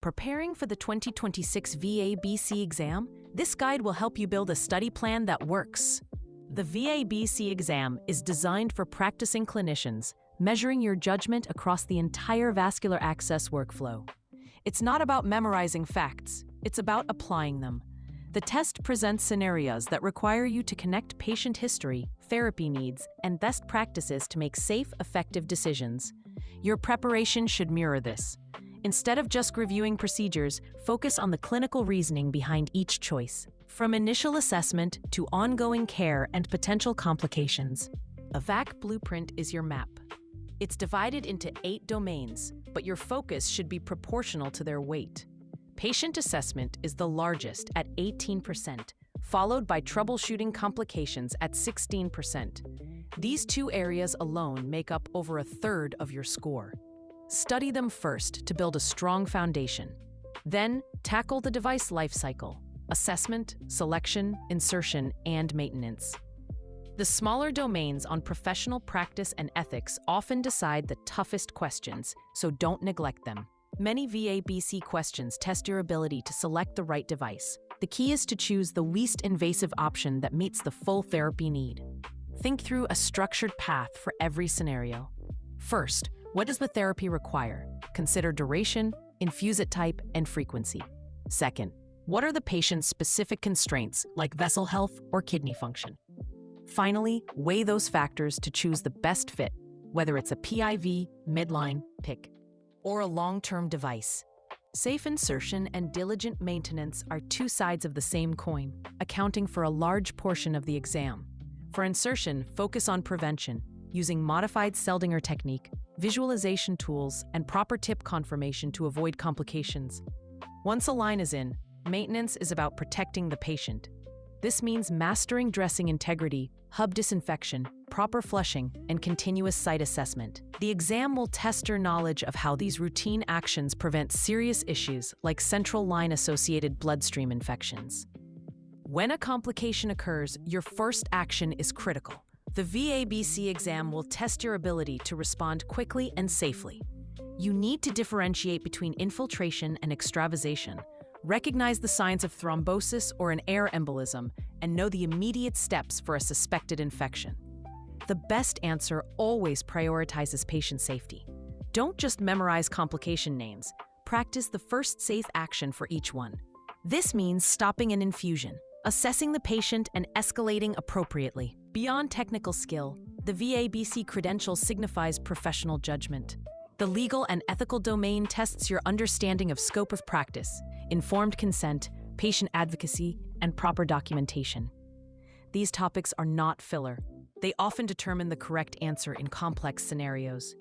Preparing for the 2026 VABC exam? This guide will help you build a study plan that works. The VABC exam is designed for practicing clinicians, measuring your judgment across the entire vascular access workflow. It's not about memorizing facts, it's about applying them. The test presents scenarios that require you to connect patient history, therapy needs, and best practices to make safe, effective decisions. Your preparation should mirror this. Instead of just reviewing procedures, focus on the clinical reasoning behind each choice, from initial assessment to ongoing care and potential complications. A VACC blueprint is your map. It's divided into 8 domains, but your focus should be proportional to their weight. Patient assessment is the largest at 18%, followed by troubleshooting complications at 16%. These 2 areas alone make up over 1/3 of your score. Study them first to build a strong foundation. Then, tackle the device lifecycle: assessment, selection, insertion, and maintenance. The smaller domains on professional practice and ethics often decide the toughest questions, so don't neglect them. Many VABC questions test your ability to select the right device. The key is to choose the least invasive option that meets the full therapy need. Think through a structured path for every scenario. First, what does the therapy require? Consider duration, infusit type, and frequency. Second, what are the patient's specific constraints, like vessel health or kidney function? Finally, weigh those factors to choose the best fit, whether it's a PIV, midline, PIC, or a long-term device. Safe insertion and diligent maintenance are 2 sides of the same coin, accounting for a large portion of the exam. For insertion, focus on prevention, using modified Seldinger technique, visualization tools, and proper tip confirmation to avoid complications. Once a line is in, maintenance is about protecting the patient. This means mastering dressing integrity, hub disinfection, proper flushing, and continuous site assessment. The exam will test your knowledge of how these routine actions prevent serious issues like central line-associated bloodstream infections. When a complication occurs, your first action is critical. The VABC exam will test your ability to respond quickly and safely. You need to differentiate between infiltration and extravasation, recognize the signs of thrombosis or an air embolism, and know the immediate steps for a suspected infection. The best answer always prioritizes patient safety. Don't just memorize complication names. Practice the first safe action for each one. This means stopping an infusion, assessing the patient, and escalating appropriately. Beyond technical skill, the VABC credential signifies professional judgment. The legal and ethical domain tests your understanding of scope of practice, informed consent, patient advocacy, and proper documentation. These topics are not filler. They often determine the correct answer in complex scenarios.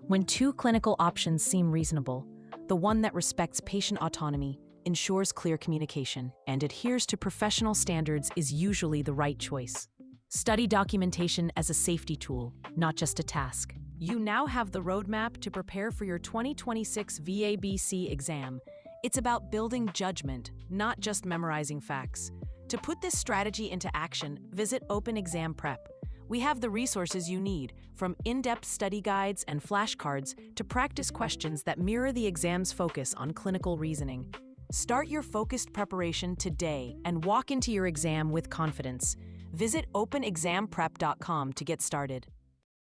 When 2 clinical options seem reasonable, the one that respects patient autonomy, ensures clear communication, and adheres to professional standards is usually the right choice. Study documentation as a safety tool, not just a task. You now have the roadmap to prepare for your 2026 VABC exam. It's about building judgment, not just memorizing facts. To put this strategy into action, visit Open Exam Prep. We have the resources you need, from in-depth study guides and flashcards to practice questions that mirror the exam's focus on clinical reasoning. Start your focused preparation today and walk into your exam with confidence. Visit openexamprep.com to get started.